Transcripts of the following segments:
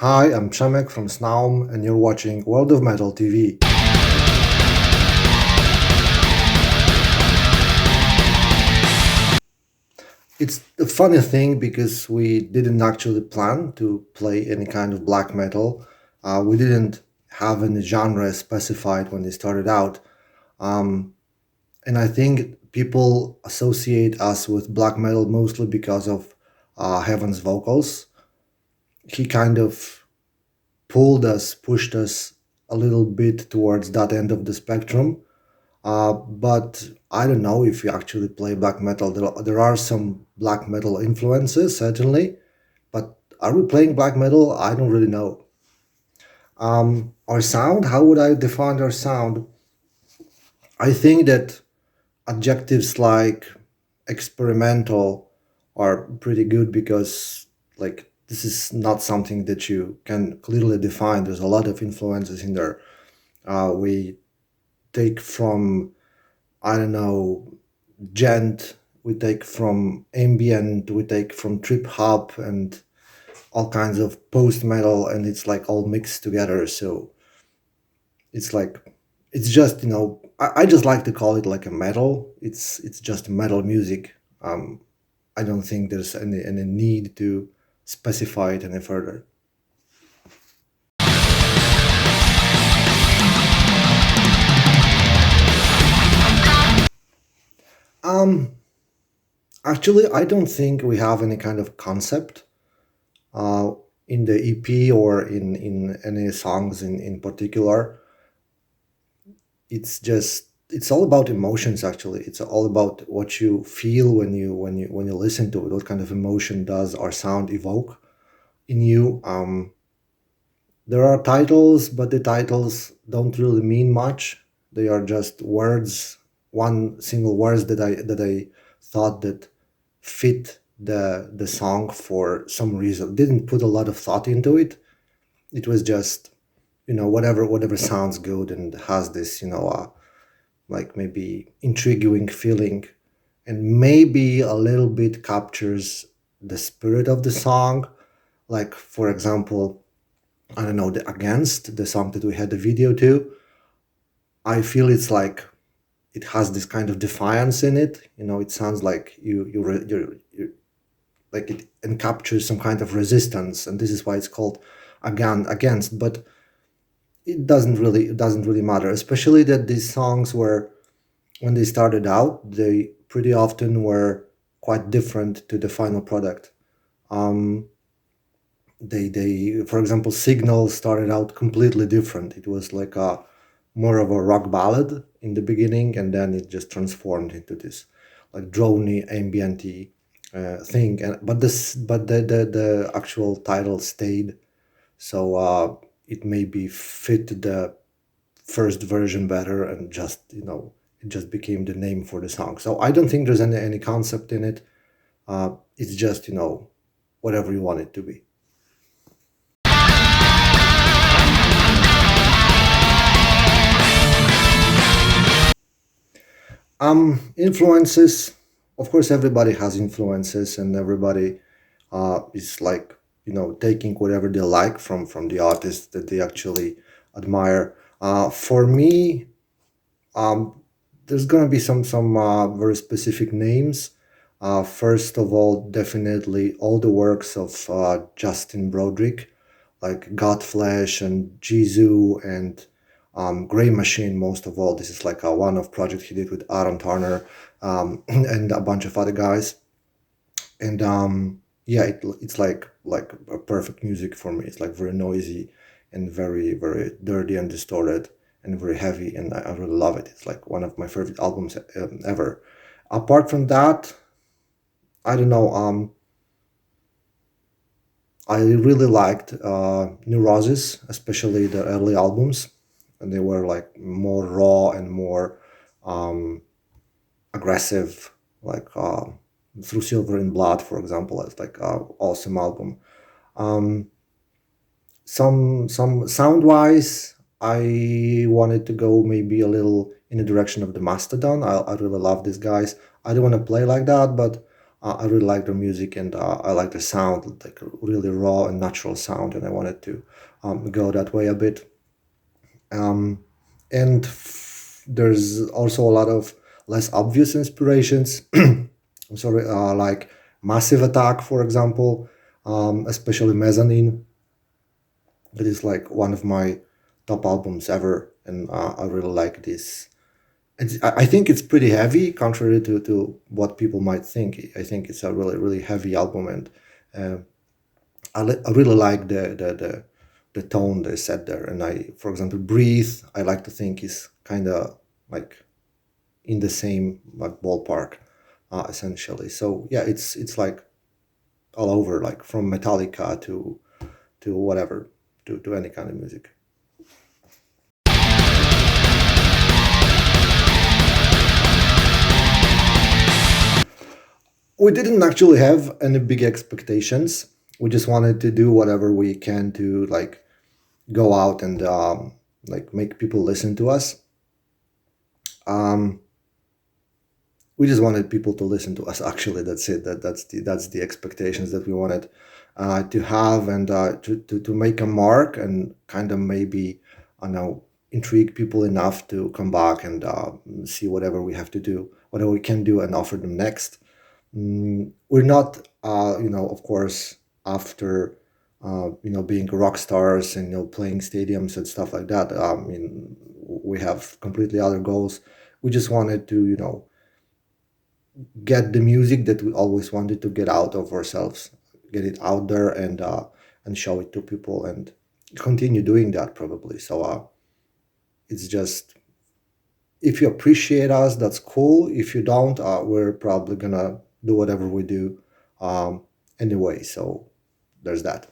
Hi, I'm Przemek from Snaum, and you're watching World of Metal TV. It's a funny thing because we didn't actually plan to play any kind of black metal. We didn't have any genre specified when they started out. Um, and I think people associate us with black metal mostly because of Heaven's vocals. He kind of pulled us, pushed us a little bit towards that end of the spectrum. But I don't know if you actually play black metal. There are some black metal influences, certainly, but are we playing black metal? I don't really know. Our sound, how would I define our sound? I think that adjectives like experimental are pretty good because, like, this is not something that you can clearly define. There's a lot of influences in there. We take from, I don't know, gent, we take from ambient, we take from trip hop and all kinds of post metal, and it's like all mixed together. So it's like it's just I just like to call it like a metal. It's just metal music. I don't think there's any need to specify it any further. Um, Actually, I don't think we have any kind of concept uh, in the EP or in any songs in particular. It's all about emotions. Actually, it's all about what you feel when you listen to it. What kind of emotion does our sound evoke in you? There are titles, but the titles don't really mean much. They are just words, one single words that I thought that fit the song for some reason. Didn't put a lot of thought into it. It was just whatever sounds good and has this like maybe intriguing feeling, and maybe a little bit captures the spirit of the song. Like, for example, I don't know, the Against, the song that we had the video to. I feel it's like it has this kind of defiance in it. It sounds like you like it and captures some kind of resistance, and this is why it's called Against. But it doesn't really matter, especially that these songs were, when they started out, they pretty often were quite different to the final product. Um, for example, Signal started out completely different. It was like a more of a rock ballad in the beginning, and then it just transformed into this like drony, ambienty thing. And but the actual title stayed, so it maybe fit the first version better, and just it just became the name for the song. So I don't think there's any concept in it. It's just whatever you want it to be. Influences. Of course, everybody has influences, and everybody is like taking whatever they like from the artist that they actually admire. For me, um, there's gonna be some very specific names. First of all, definitely all the works of Justin Broderick, like Godflesh and Jizu and Gray Machine. Most of all, this is like a one-off project he did with Aaron Turner and a bunch of other guys. And yeah, it's like a perfect music for me. It's like very noisy and very very dirty and distorted and very heavy, and I really love it. It's like one of my favorite albums ever. Apart from that, I don't know. I really liked Neurosis, especially the early albums, and they were like more raw and more um, aggressive, like Through Silver in Blood, for example. It's like an awesome album. Um, some sound wise, I wanted to go maybe a little in the direction of the Mastodon. I really love these guys. I don't want to play like that, but I really like their music, and I like the sound, like a really raw and natural sound, and I wanted to go that way a bit. Um, and there's also a lot of less obvious inspirations. I'm sorry, like Massive Attack, for example, especially Mezzanine. It is like one of my top albums ever, and I really like this. I think it's pretty heavy, contrary to what people might think. I think it's a really really heavy album, and uh, I really like the tone they set there. And for example, Breathe, I like to think is kind of like in the same like ballpark, essentially. So yeah, it's like all over, like from Metallica to whatever, to any kind of music. We didn't actually have any big expectations. We just wanted to do whatever we can to like go out and like make people listen to us. Um, we just wanted people to listen to us. Actually, that's it. That's the expectations that we wanted to have, and to make a mark, and kind of maybe I don't know, intrigue people enough to come back and see whatever we have to do, whatever we can do, and offer them next. We're not, of course, after being rock stars and playing stadiums and stuff like that. I mean, we have completely other goals. We just wanted to get the music that we always wanted to get out of ourselves, get it out there, and show it to people, and continue doing that probably. So it's just, if you appreciate us, that's cool. If you don't, we're probably gonna do whatever we do um, anyway. So there's that.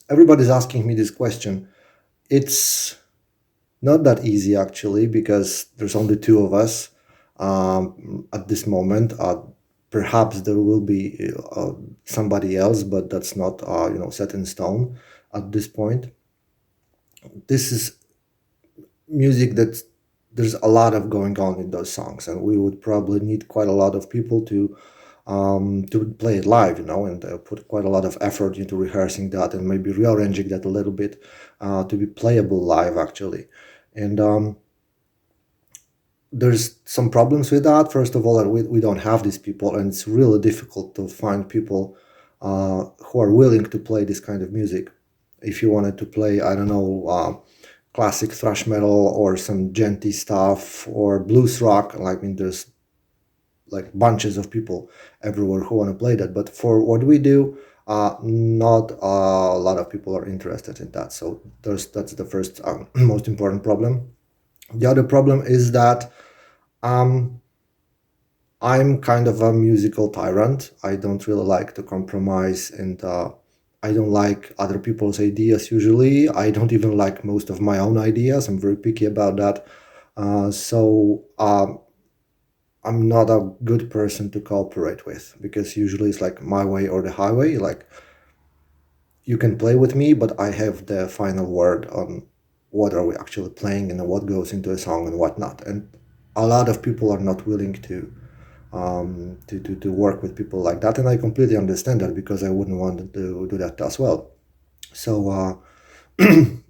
Everybody's asking me this question. It's not that easy actually, because there's only two of us at this moment. Perhaps there will be somebody else, but that's not set in stone at this point. This is music that there's a lot of going on in those songs, and we would probably need quite a lot of people to play it live, and put quite a lot of effort into rehearsing that, and maybe rearranging that a little bit to be playable live actually. And there's some problems with that. First of all, that we don't have these people, and it's really difficult to find people who are willing to play this kind of music. If you wanted to play, I don't know, classic thrash metal or some genty stuff or blues rock, like, I mean, there's like bunches of people everywhere who want to play that. But for what we do, not a lot of people are interested in that. So that's the first most important problem. The other problem is that um, I'm kind of a musical tyrant. I don't really like to compromise, and I don't like other people's ideas usually. I don't even like most of my own ideas. I'm very picky about that. So I'm not a good person to cooperate with, because usually it's like my way or the highway. Like, you can play with me, but I have the final word on what are we actually playing and what goes into a song and whatnot. And a lot of people are not willing to work with people like that, and I completely understand that, because I wouldn't want to do that as well. So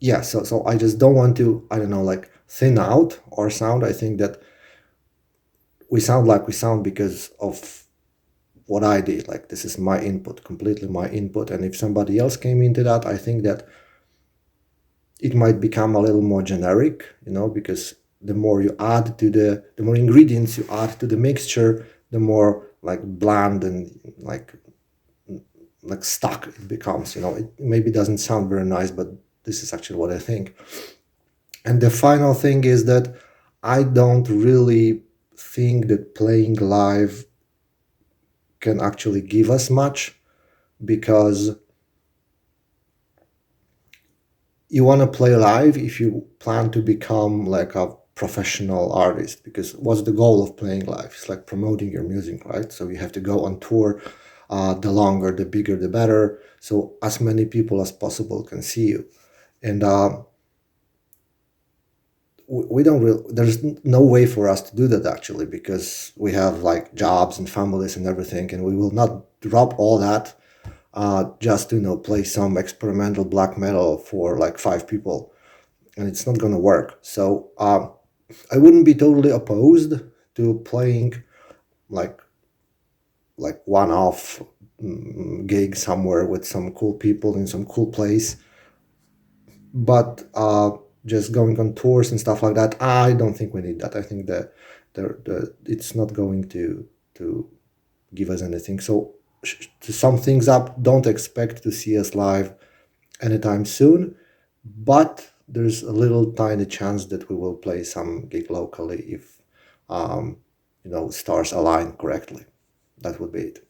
yeah, so I just don't want to, I don't know, like thin out our sound. I think that we sound like we sound because of what I did. Like, this is my input, completely my input, and if somebody else came into that, I think that it might become a little more generic, because the more you add to the more ingredients you add to the mixture, the more like bland and like stuck it becomes. It maybe doesn't sound very nice, but this is actually what I think. And the final thing is that I don't really think that playing live can actually give us much, because you want to play live if you plan to become like a professional artist, because what's the goal of playing live? It's like promoting your music, right? So you have to go on tour. The longer, the bigger, the better, so as many people as possible can see you. And we don't there's no way for us to do that actually, because we have like jobs and families and everything, and we will not drop all that just to play some experimental black metal for like five people, and it's not gonna work. So I wouldn't be totally opposed to playing like one-off gig somewhere with some cool people in some cool place, but just going on tours and stuff like that, I don't think we need that. I think that it's not going to give us anything. So to sum things up, don't expect to see us live anytime soon, but there's a little tiny chance that we will play some gig locally if stars align correctly. That would be it.